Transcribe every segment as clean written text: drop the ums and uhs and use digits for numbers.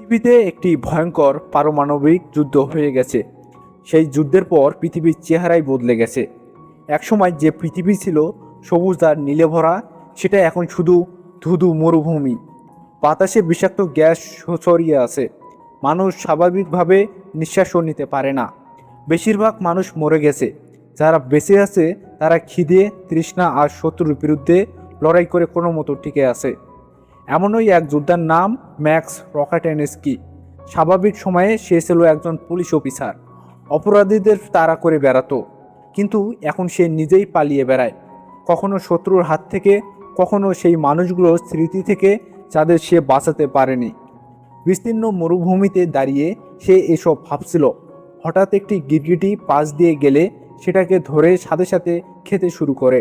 পৃথিবীতে একটি ভয়ঙ্কর পারমাণবিক যুদ্ধ হয়ে গেছে। সেই যুদ্ধের পর পৃথিবীর চেহারাই বদলে গেছে। একসময় যে পৃথিবী ছিল সবুজ আর নীলে ভরা, সেটা এখন শুধু ধুধু মরুভূমি। বাতাসে বিষাক্ত গ্যাস ছড়িয়ে আছে। মানুষ স্বাভাবিকভাবে নিঃশ্বাসও নিতে পারে না। বেশিরভাগ মানুষ মরে গেছে। যারা বেঁচে আছে তারা খিদে, তৃষ্ণা আর শত্রুর বিরুদ্ধে লড়াই করে কোনো মতো টিকে আছে। এমনই এক যোদ্ধার নাম ম্যাক্স রকাটেনস্কি। স্বাভাবিক সময়ে সে ছিল একজন পুলিশ অফিসার, অপরাধীদের তাড়া করে বেড়াতো। কিন্তু এখন সে নিজেই পালিয়ে বেড়ায়, কখনো শত্রুর হাত থেকে, কখনো সেই মানুষগুলোর স্মৃতি থেকে যাদের সে বাঁচাতে পারেনি। বিস্তীর্ণ মরুভূমিতে দাঁড়িয়ে সে এসব ভাবছিল। হঠাৎ একটি গিরগিটি পাশ দিয়ে গেলে সেটাকে ধরে সাথে সাথে খেতে শুরু করে।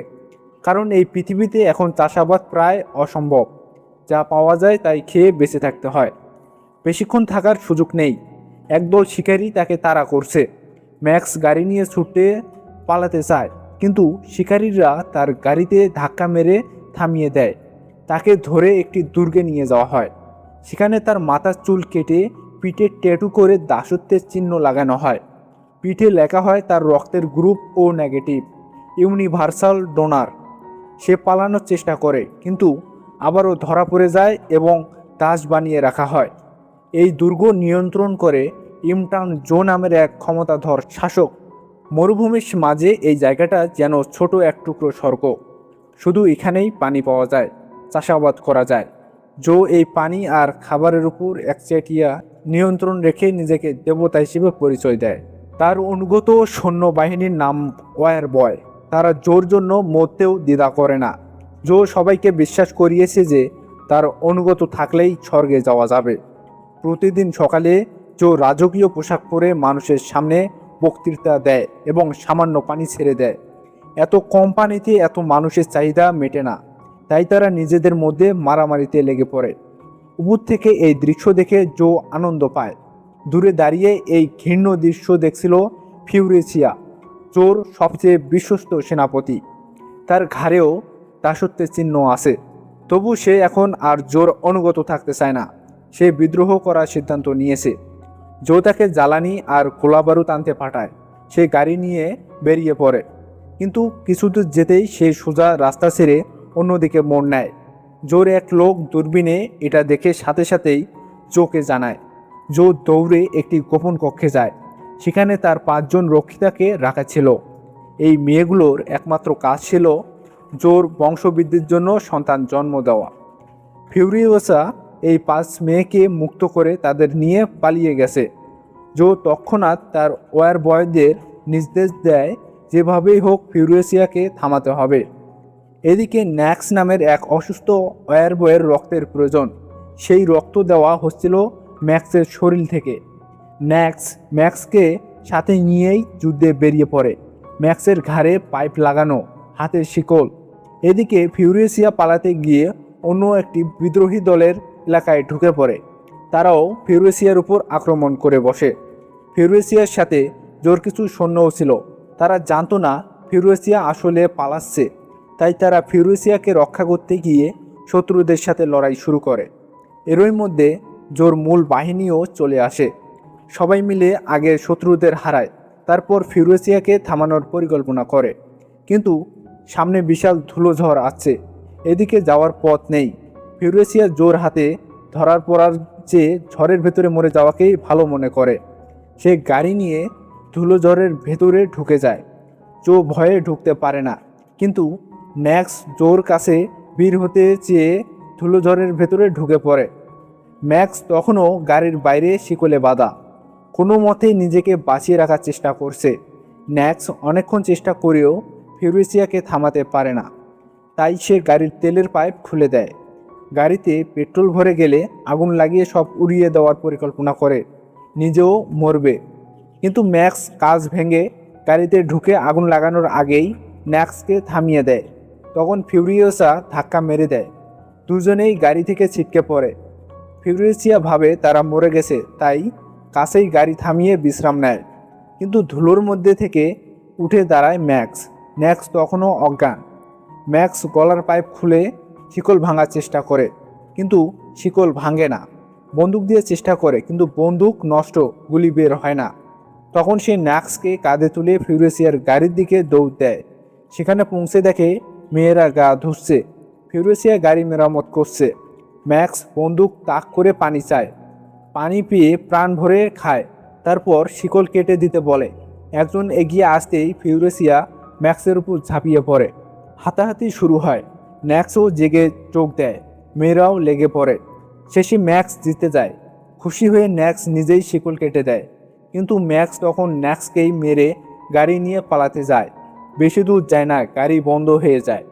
কারণ এই পৃথিবীতে এখন চাষাবাদ প্রায় অসম্ভব। যা পাওয়া যায় তাই খেয়ে বেঁচে থাকতে হয়। বেশিক্ষণ থাকার সুযোগ নেই। একদল শিকারী তাকে তাড়া করছে। ম্যাক্স গাড়ি নিয়ে ছুটে পালাতে চায়, কিন্তু শিকারীরা তার গাড়িতে ধাক্কা মেরে থামিয়ে দেয়। তাকে ধরে একটি দুর্গে নিয়ে যাওয়া হয়। সেখানে তার মাথার চুল কেটে পিঠে ট্যাটু করে দাসত্বের চিহ্ন লাগানো হয়। পিঠে লেখা হয় তার রক্তের গ্রুপ ও নেগেটিভ, ইউনিভার্সাল ডোনার। সে পালানোর চেষ্টা করে, কিন্তু আবারও ধরা পড়ে যায় এবং দাস বানিয়ে রাখা হয়। এই দুর্গ নিয়ন্ত্রণ করে ইমটান জো নামের এক ক্ষমতাধর শাসক। মরুভূমির মাঝে এই জায়গাটা যেন ছোট এক টুকরো স্বর্গ। শুধু এখানেই পানি পাওয়া যায়, চাষাবাদ করা যায়। জো এই পানি আর খাবারের উপর একচেটিয়া নিয়ন্ত্রণ রেখে নিজেকে দেবতা হিসেবে পরিচয় দেয়। তার অনুগত সৈন্যবাহিনীর নাম ওয়ার বয়। তারা জোর জন্য মরতেও দ্বিধা করে না। জো সবাইকে বিশ্বাস করিয়েছে যে তার অনুগত থাকলেই স্বর্গে যাওয়া যাবে। প্রতিদিন সকালে জো রাজকীয় পোশাক পরে মানুষের সামনে বক্তৃতা দেয় এবং সামান্য পানি ছেড়ে দেয়। এত কম পানিতে এত মানুষের চাহিদা মেটে না, তাই তারা নিজেদের মধ্যে মারামারিতে লেগে পড়ে। উপর থেকে এই দৃশ্য দেখে জো আনন্দ পায়। দূরে দাঁড়িয়ে এই ঘৃণ্য দৃশ্য দেখছিল ফিউরেসিয়া, জোর সবচেয়ে বিশ্বস্ত সেনাপতি। তার ঘাড়েও দাসত্বের চিহ্ন আছে। তবু সে এখন আর জোর অনুগত থাকতে চায় না। সে বিদ্রোহ করার সিদ্ধান্ত নিয়েছে। জো তাকে জ্বালানি আর গোলাবারুদ আনতে পাঠায়। সে গাড়ি নিয়ে বেরিয়ে পড়ে, কিন্তু কিছুদূর যেতেই সে সোজা রাস্তা ছেড়ে অন্যদিকে মোড় নেয়। জোর এক লোক দূরবীনে এটা দেখে সাথে সাথেই জোকে জানায়। জো দৌড়ে একটি গোপন কক্ষে যায়। সেখানে তার 5 জন রক্ষিতাকে রাখা ছিল। এই মেয়েগুলোর একমাত্র কাজ ছিল জোর বংশবৃদ্ধির জন্য সন্তান জন্ম দেওয়া। ফিউরিওসা এই 5 মেয়েকে মুক্ত করে তাদের নিয়ে পালিয়ে গেছে। জো তৎক্ষণাৎ তার ওয়ার বয়দের নির্দেশ দেয় যেভাবেই হোক ফিউরিওসিয়াকে থামাতে হবে। এদিকে ন্যাক্স নামের এক অসুস্থ ওয়ার বয়ের রক্তের প্রয়োজন। সেই রক্ত দেওয়া হচ্ছিল ম্যাক্সের শরীর থেকে। ম্যাক্সকে সাথে নিয়েই যুদ্ধে বেরিয়ে পড়ে। ম্যাক্সের ঘাড়ে পাইপ লাগানো, হাতের শিকল। এদিকে ফিউরিওসিয়া পালাতে গিয়ে অন্য একটি বিদ্রোহী দলের এলাকায় ঢুকে পড়ে। তারাও ফিউরিওসিয়ার উপর আক্রমণ করে বসে। ফিউরিওসিয়ার সাথে জোর কিছু সৈন্যও ছিল। তারা জানতো না ফিউরিওসিয়া আসলে পালাচ্ছে, তাই তারা ফিউরিওসিয়াকে রক্ষা করতে গিয়ে শত্রুদের সাথে লড়াই শুরু করে। এরই মধ্যে জোর মূল বাহিনীও চলে আসে। সবাই মিলে আগে শত্রুদের হারায়, তারপর ফিউরিওসিয়াকে থামানোর পরিকল্পনা করে। কিন্তু সামনে বিশাল ধুলোঝড় আসছে, এদিকে যাওয়ার পথ নেই। ফিউরিওসিয়া জোর হাতে ধরার পড়ার চেয়ে ঝড়ের ভেতরে মরে যাওয়াকেই ভালো মনে করে। সে গাড়ি নিয়ে ধুলোঝড়ের ভেতরে ঢুকে যায়। জো ভয়ে ঢুকতে পারে না, কিন্তু ম্যাক্স জোর কাছে বীর হতে চেয়ে ধুলোঝড়ের ভেতরে ঢুকে পড়ে। ম্যাক্স তখনও গাড়ির বাইরে শিকলে বাঁধা, কোনো মতেই নিজেকে বাঁচিয়ে রাখার চেষ্টা করছে। ম্যাক্স অনেকক্ষণ চেষ্টা করেও ফিউরিওসিয়াকে থামাতে পারে না, তাই সে গাড়ির তেলের পাইপ খুলে দেয়। গাড়িতে পেট্রোল ভরে গেলে আগুন লাগিয়ে সব উড়িয়ে দেওয়ার পরিকল্পনা করে, নিজেও মরবে। কিন্তু ম্যাক্স কাজ ভেঙে গাড়িতে ঢুকে আগুন লাগানোর আগেই ম্যাক্সকে থামিয়ে দেয়। তখন ফিউরিওসা ধাক্কা মেরে দেয়। দুজনেই গাড়ি থেকে ছিটকে পড়ে। ফিউরিওসিয়া ভাবে তারা মরে গেছে, তাই কাছেই গাড়ি থামিয়ে বিশ্রাম নেয়। কিন্তু ধুলোর মধ্যে থেকে উঠে দাঁড়ায় ম্যাক্স তখনও অজ্ঞান। ম্যাক্স গলার পাইপ খুলে শিকল ভাঙার চেষ্টা করে, কিন্তু শিকল ভাঙে না। বন্দুক দিয়ে চেষ্টা করে, কিন্তু বন্দুক নষ্ট, গুলি বের হয় না। তখন সে ম্যাক্সকে কাঁধে তুলে ফিউরেসিয়ার গাড়ির দিকে দৌড় দেয়। সেখানে পৌঁছে দেখে মেয়েরা গা ধুচ্ছে, ফিউরেসিয়া গাড়ি মেরামত করছে। ম্যাক্স বন্দুক তাক করে পানি চায়, পানি পেয়ে প্রাণ ভরে খায়, তারপর শিকল কেটে দিতে বলে। একজন এগিয়ে আসতেই ফিউরেসিয়া ম্যাক্সের উপর ঝাঁপিয়ে পড়ে, হাতাহাতি শুরু হয়। ম্যাক্সও জেগে চোখ দেয়, মেয়েরাও লেগে পড়ে। শেষে ম্যাক্স জিতে যায়। খুশি হয়ে ম্যাক্স নিজেই শিকল কেটে দেয়, কিন্তু ম্যাক্স তখন ম্যাক্সকেই মেরে গাড়ি নিয়ে পালাতে যায়। বেশি দূর যায় না, গাড়ি বন্ধ হয়ে যায়।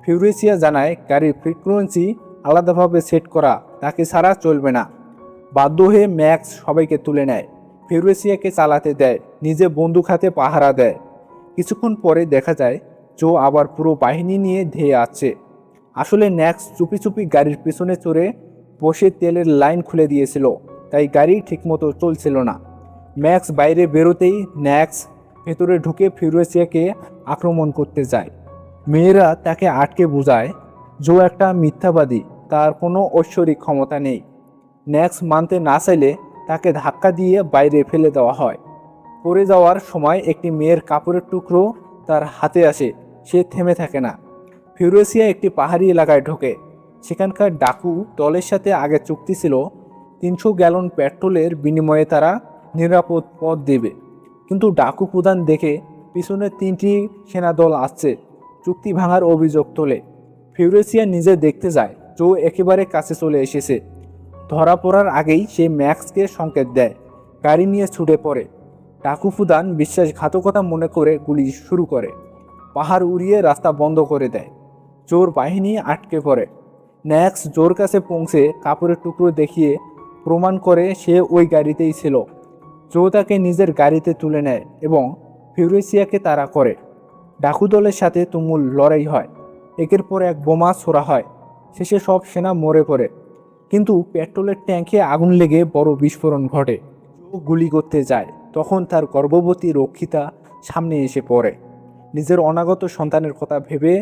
ফিউরেসিয়া জানায় গাড়ির ফ্রিকোয়েন্সি আলাদাভাবে সেট করা, তাকে ছাড়া চলবে না। বাধ্য হয়ে ম্যাক্স সবাইকে তুলে নেয়, ফিউরেসিয়াকে চালাতে দেয়, নিজে বন্দুক হাতে পাহারা দেয়। কিছুক্ষণ পরে দেখা যায় জো আবার পুরো বাহিনী নিয়ে ধেয়ে আসছে। আসলে ম্যাক্স চুপি চুপি গাড়ির পেছনে চড়ে বসে তেলের লাইন খুলে দিয়েছিল, তাই গাড়ি ঠিকমতো চলছিল না। ম্যাক্স বাইরে বেরোতেই ম্যাক্স ভেতরে ঢুকে ফিউরেসিয়াকে আক্রমণ করতে যায়। মেয়েরা তাকে আটকে বোঝায় জো একটা মিথ্যাবাদী, তার কোনো ঐশ্বরিক ক্ষমতা নেই। ম্যাক্স মানতে না চাইলে তাকে ধাক্কা দিয়ে বাইরে ফেলে দেওয়া হয়। পড়ে যাওয়ার সময় একটি মেয়ের কাপড়ের টুকরো তার হাতে আসে, সে থেমে থাকে না। ফিউরেসিয়া একটি পাহাড়ি এলাকায় ঢোকে। সেখানকার ডাকু দলের সাথে আগে চুক্তি ছিল 300 গ্যালন পেট্রোলের বিনিময়ে তারা নিরাপদ পথ দেবে। কিন্তু ডাকু প্রধান দেখে পিছনে 3টি সেনাদল আসছে, চুক্তি ভাঙার অভিযোগ তোলে। ফিউরেসিয়া নিজে দেখতে যায়, জো একেবারে কাছে চলে এসেছে। ধরা পড়ার আগেই সে ম্যাক্সকে সংকেত দেয়, গাড়ি নিয়ে ছুটে পড়ে। ডাকু প্রধান বিশ্বাসঘাতকতা মনে করে গুলি শুরু করে, পাহাড় উড়িয়ে রাস্তা বন্ধ করে দেয়। জোর বাহিনী আটকে পড়ে। ম্যাক্স জোর কাছে পৌঁছে কাপড়ের টুকরো দেখিয়ে প্রমাণ করে সে ওই গাড়িতেই ছিল। জো তাকে নিজের গাড়িতে তুলে নেয় এবং ফিউরেসিয়াকে তাড়া করে। ডাকু দলের সাথে তুমুল লড়াই হয়, একের পর এক বোমা ছোড়া হয়। শেষে সব সেনা মরে পড়ে, কিন্তু পেট্রোলের ট্যাঙ্কে আগুন লেগে বড় বিস্ফোরণ ঘটে। জো গুলি করতে যায়, তখন তার গর্ভবতী রক্ষিতা সামনে এসে পড়ে। নিজের অনাগত সন্তানের কথা ভেবে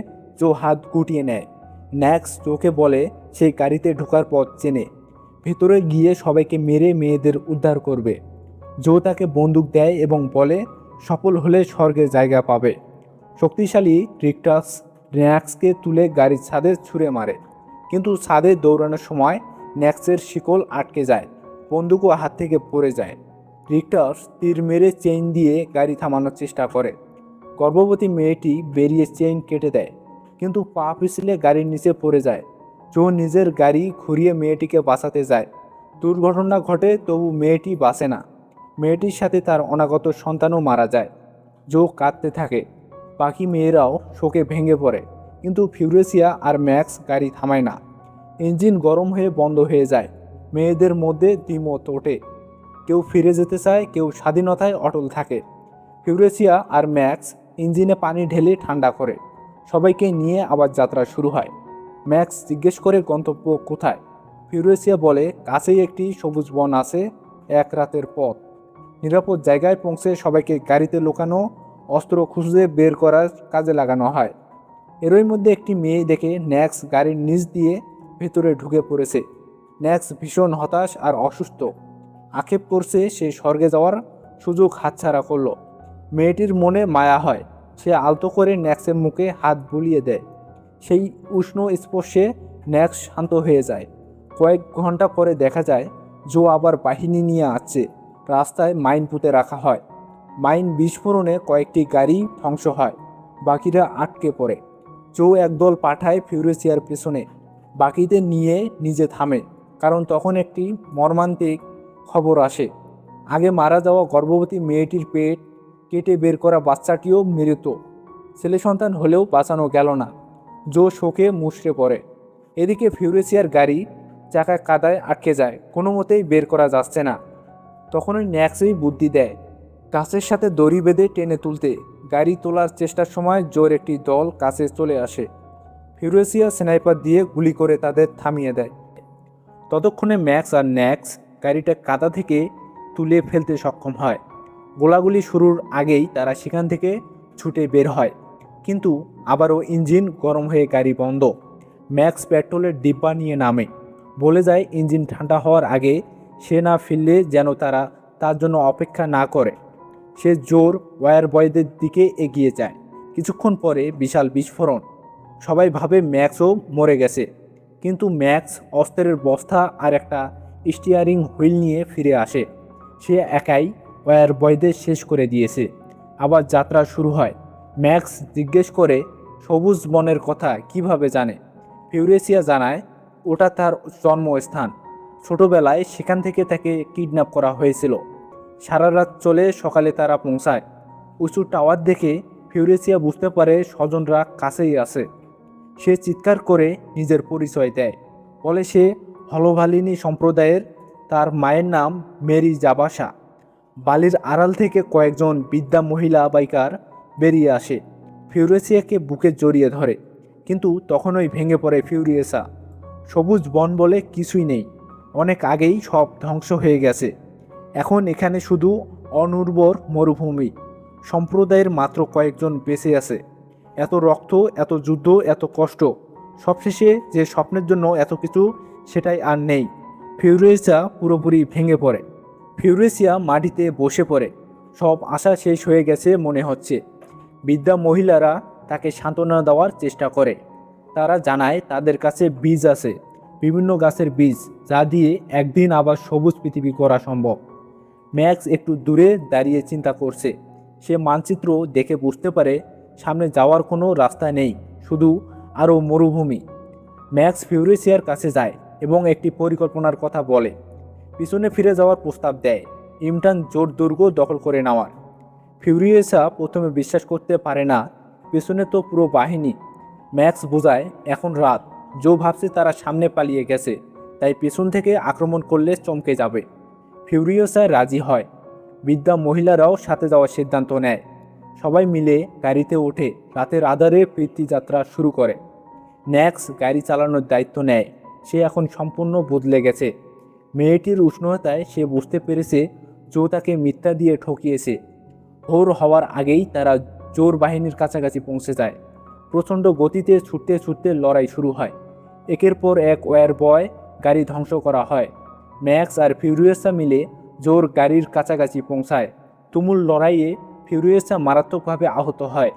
জো হাত গুটিয়ে নেয়। ম্যাক্স জোকে বলে সেই গাড়িতে ঢোকার পথ চেনে, ভেতরে গিয়ে সবাইকে মেরে মেয়েদের উদ্ধার করবে। জো তাকে বন্দুক দেয় এবং বলে সফল হলে স্বর্গে জায়গা পাবে। শক্তিশালী রিক্টাস ম্যাক্সকে তুলে গাড়ির ছাদে ছুঁড়ে মারে, কিন্তু ছাদে দৌড়ানোর সময় ম্যাক্সের শিকল আটকে যায়, বন্দুকও হাত থেকে পড়ে যায়। রিক্টাস তীর মেরে চেইন দিয়ে গাড়ি থামানোর চেষ্টা করে। গর্ভবতী মেয়েটি বেরিয়ে চেইন কেটে দেয়, কিন্তু পা পিছলে গাড়ির নিচে পড়ে যায়। জো নিজের গাড়ি ঘুরিয়ে মেয়েটিকে বাঁচাতে যায়। দুর্ঘটনা ঘটে, তবু মেয়েটি বাঁচে না। মেয়েটির সাথে তার অনাগত সন্তানও মারা যায়। জো কাঁদতে থাকে, বাকি মেয়েরাও শোকে ভেঙে পড়ে, কিন্তু ফিউরেসিয়া আর ম্যাক্স গাড়ি থামায় না। ইঞ্জিন গরম হয়ে বন্ধ হয়ে যায়। মেয়েদের মধ্যে দ্বিমত ওঠে, কেউ ফিরে যেতে চায়, কেউ স্বাধীনতায় অটল থাকে। ফিউরেসিয়া আর ম্যাক্স ইঞ্জিনে পানি ঢেলে ঠান্ডা করে, সবাইকে নিয়ে আবার যাত্রা শুরু হয়। ম্যাক্স জিজ্ঞেস করে গন্তব্য কোথায়। ফিউরেসিয়া বলে কাছেই একটি সবুজ বন আছে, 1 রাতের পথ। নিরাপদ জায়গায় পৌঁছে সবাইকে গাড়িতে লুকানো অস্ত্র খুঁজে বের করার কাজে লাগানো হয়। এরই মধ্যে একটি মেয়ে দেখে ম্যাক্স গাড়ির নিচ দিয়ে ভেতরে ঢুকে পড়েছে। ম্যাক্স ভীষণ হতাশ আর অসুস্থ, আক্ষেপ করছে সে স্বর্গে যাওয়ার সুযোগ হাতছাড়া করলো। মেয়েটির মনে মায়া হয়, সে আলতো করে ম্যাক্সের মুখে হাত বুলিয়ে দেয়। সেই উষ্ণ স্পর্শে ম্যাক্স শান্ত হয়ে যায়। কয়েক ঘন্টা পরে দেখা যায় জো আবার বাহিনী নিয়ে আসছে। রাস্তায় মাইন পুঁতে রাখা হয়। মাইন বিস্ফোরণে কয়েকটি গাড়ি ধ্বংস হয়, বাকিরা আটকে পড়ে। জো একদল পাঠায় ফিউরেসিয়ার পেছনে, বাকিদের নিয়ে নিজে থামে, কারণ তখন একটি মর্মান্তিক খবর আসে। আগে মারা যাওয়া গর্ভবতী মেয়েটির পেট কেটে বের করা বাচ্চাটিও মৃত। ছেলে সন্তান হলেও বাঁচানো গেল না। জো শোকে মুষড়ে পড়ে। এদিকে ফিউরেসিয়ার গাড়ি চাকা কাদায় আটকে যায়, কোনো মতেই বের করা যাচ্ছে না। তখনই ম্যাক্সই বুদ্ধি দেয়, কাছের সাথে দড়ি বেঁধে টেনে তুলতে। গাড়ি তোলার চেষ্টার সময় জোর একটি দল কাছে চলে আসে। ফিউরেসিয়া স্নাইপার দিয়ে গুলি করে তাদের থামিয়ে দেয়। ততক্ষণে ম্যাক্স আর ন্যাক্স গাড়িটা কাদা থেকে তুলে ফেলতে সক্ষম হয়। গোলাগুলি শুরুর আগেই তারা সেখান থেকে ছুটে বের হয়, কিন্তু আবারও ইঞ্জিন গরম হয়ে গাড়ি বন্ধ। ম্যাক্স পেট্রোলের ডিব্বা নিয়ে নামে। বলে যায় ইঞ্জিন ঠান্ডা হওয়ার আগে সে না ফিরলে যেন তারা তার জন্য অপেক্ষা না করে। সে জোর ওয়্যার বয়দের দিকে এগিয়ে যায়। কিছুক্ষণ পরে বিশাল বিস্ফোরণ। সবাই ভাবে ম্যাক্সও মরে গেছে, কিন্তু ম্যাক্স অস্ত্রের বস্তা আর একটা স্টিয়ারিং হুইল নিয়ে ফিরে আসে। সে একাই ওয়্যার বয়দের শেষ করে দিয়েছে। আবার যাত্রা শুরু হয়। ম্যাক্স জিজ্ঞেস করে সবুজ বনের কথা কিভাবে জানে। ফিউরেসিয়া জানায় ওটা তার জন্মস্থান। ছোটবেলায় সেখান থেকে তাকে কিডন্যাপ করা হয়েছিল। সারা রাত চলে, সকালে তারা পৌঁছায়। উঁচু টাওয়ার দেখে ফিউরেসিয়া বুঝতে পারে স্বজনরা কাছেই আছে। সে চিৎকার করে নিজের পরিচয় দেয়, বলে সে হলভালিনী সম্প্রদায়ের। তার মায়ের নাম মেরি জাবাসা। বালির আড়াল থেকে কয়েকজন বৃদ্ধা মহিলা বাইকার বেরিয়ে আসে, ফিউরেসিয়াকে বুকে জড়িয়ে ধরে। কিন্তু তখনই ভেঙে পড়ে ফিউরিয়েসা। সবুজ বন বলে কিছুই নেই, অনেক আগেই সব ধ্বংস হয়ে গেছে। এখন এখানে শুধু অনুর্বর মরুভূমি। সম্প্রদায়ের মাত্র কয়েকজন বেঁচে আছে। এত রক্ত, এত যুদ্ধ, এত কষ্ট, সবশেষে যে স্বপ্নের জন্য এত কিছু, সেটাই আর নেই। ফিউরিয়েসা পুরোপুরি ভেঙে পড়ে। ফিউরেসিয়া মাটিতে বসে পড়ে। সব আশা শেষ হয়ে গেছে মনে হচ্ছে। বৃদ্ধা মহিলারা তাকে সান্ত্বনা দেওয়ার চেষ্টা করে। তারা জানায় তাদের কাছে বীজ আছে, বিভিন্ন গাছের বীজ, যা দিয়ে একদিন আবার সবুজ পৃথিবী করা সম্ভব। ম্যাক্স একটু দূরে দাঁড়িয়ে চিন্তা করছে। সে মানচিত্র দেখে বুঝতে পারে সামনে যাওয়ার কোনো রাস্তা নেই, শুধু আরও মরুভূমি। ম্যাক্স ফিউরেসিয়ার কাছে যায় এবং একটি পরিকল্পনার কথা বলে। পিছনে ফিরে যাওয়ার প্রস্তাব দেয়, ইমটান জোর দুর্গ দখল করে নেওয়ার। ফিউরিয়েসা প্রথমে বিশ্বাস করতে পারে না, পেছনে তো পুরো বাহিনী। ম্যাক্স বোঝায় এখন রাত, জো ভাবছে তারা সামনে পালিয়ে গেছে, তাই পেছন থেকে আক্রমণ করলে চমকে যাবে। ফিউরিয়েসা রাজি হয়। বৃদ্ধা মহিলারাও সাথে যাওয়ার সিদ্ধান্ত নেয়। সবাই মিলে গাড়িতে ওঠে, রাতের আধারে যাত্রা শুরু করে। ম্যাক্স গাড়ি চালানোর দায়িত্ব নেয়। সে এখন সম্পূর্ণ বদলে গেছে। মেয়েটির উষ্ণতায় সে বুঝতে পেরেছে জো তাকে মিথ্যা দিয়ে ঠকিয়েছে। ভোর হওয়ার আগেই তারা জোর বাহিনীর কাছাকাছি পৌঁছে যায়। প্রচণ্ড গতিতে ছুটতে ছুটতে লড়াই শুরু হয়। একের পর এক ওয়্যার বয় গাড়ি ধ্বংস করা হয়। ম্যাক্স আর ফিউরিয়েসা মিলে জোর গাড়ির কাছাকাছি পৌঁছায়। তুমুল লড়াইয়ে ফিউরিয়েসা মারাত্মকভাবে আহত হয়।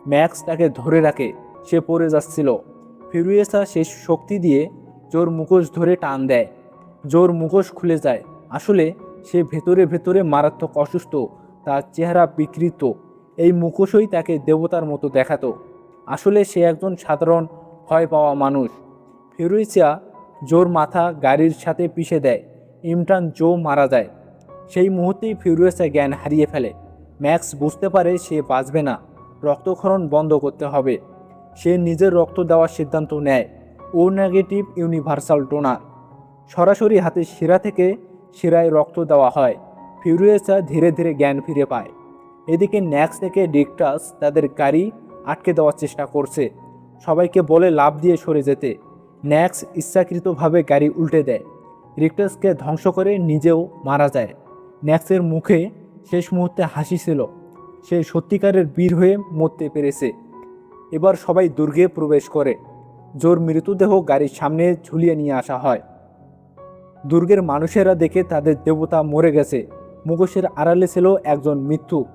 ম্যাক্স তাকে ধরে রাখে, সে পড়ে যাচ্ছিল। ফিউরিয়েসা শেষ শক্তি দিয়ে জোর মুখোশ ধরে টান দেয়। জোর মুখোশ খুলে যায়। আসলে সে ভেতরে ভেতরে মারাত্মক অসুস্থ, তার চেহারা বিকৃত। এই মুখোশই তাকে দেবতার মতো দেখাতো। আসলে সে একজন সাধারণ ভয় পাওয়া মানুষ। ফিউরিয়েসা জোর মাথা গাড়ির সাথে পিষে দেয়। ইমটান জো মারা যায়। সেই মুহূর্তেই ফিউরিয়েসা জ্ঞান হারিয়ে ফেলে। ম্যাক্স বুঝতে পারে সে বাঁচবে না, রক্তক্ষরণ বন্ধ করতে হবে। সে নিজের রক্ত দেওয়ার সিদ্ধান্ত নেয়। ও নেগেটিভ ইউনিভার্সাল ডোনার। সরাসরি হাতের শিরা থেকে শিরায় রক্ত দেওয়া হয়। ফিউরিয়েসা ধীরে ধীরে জ্ঞান ফিরে পায়। এদিকে ন্যাক্স থেকে ডিকটাস তাদের গাড়ি আটকে দেওয়ার চেষ্টা করছে। সবাইকে বলে লাফ দিয়ে সরে যেতে। ন্যাক্স ইচ্ছাকৃতভাবে গাড়ি উল্টে দেয়। রিক্টাসকে ধ্বংস করে নিজেও মারা যায়। ন্যাক্সের মুখে শেষ মুহূর্তে হাসি ছিল। সে সত্যিকারের বীর হয়ে মরতে পেরেছে। এবার সবাই দুর্গে প্রবেশ করে। জোর মৃতদেহ গাড়ির সামনে ঝুলিয়ে নিয়ে আসা হয়। দুর্গের মানুষেরা দেখে তাদের দেবতা মরে গেছে। মুখোশের আড়ালে ছিল একজন মিথ্যুক।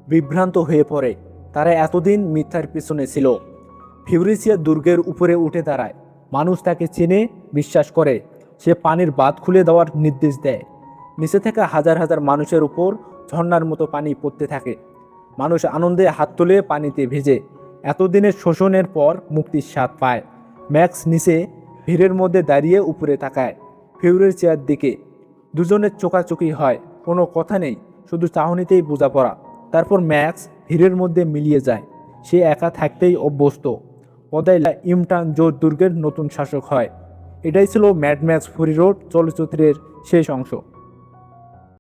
বিভ্রান্ত হয়ে পড়ে। তারা এতদিন মিথ্যার পিছনে ছিল। ফিউরিয়েসা দুর্গের উপরে উঠে দাঁড়ায়। মানুষ তাকে চেনে, বিশ্বাস করে। সে পানির বাঁধ খুলে দেওয়ার নির্দেশ দেয়। নিচে থাকা হাজার হাজার মানুষের উপর ঝর্ণার মতো পানি পড়তে থাকে। মানুষ আনন্দে হাত তুলে পানিতে ভেজে। এতদিনের শোষণের পর মুক্তির স্বাদ পায়। ম্যাক্স নিচে ভিড়ের মধ্যে দাঁড়িয়ে উপরে তাকায় ফিউরিয়েসার দিকে। দুজনের চোখাচোখি হয়। কোনো কথা নেই, শুধু চাহনিতেই বোঝাপড়া। তারপর ম্যাক্স ভিড়ের মধ্যে মিলিয়ে যায়। সে একা থাকতেই অভ্যস্ত। পদাইলা ইমটান জোর দুর্গের নতুন শাসক হয়। এটাই ছিল ম্যাড ম্যাক্স ফুরি রোড চলচ্চিত্রের শেষ অংশ।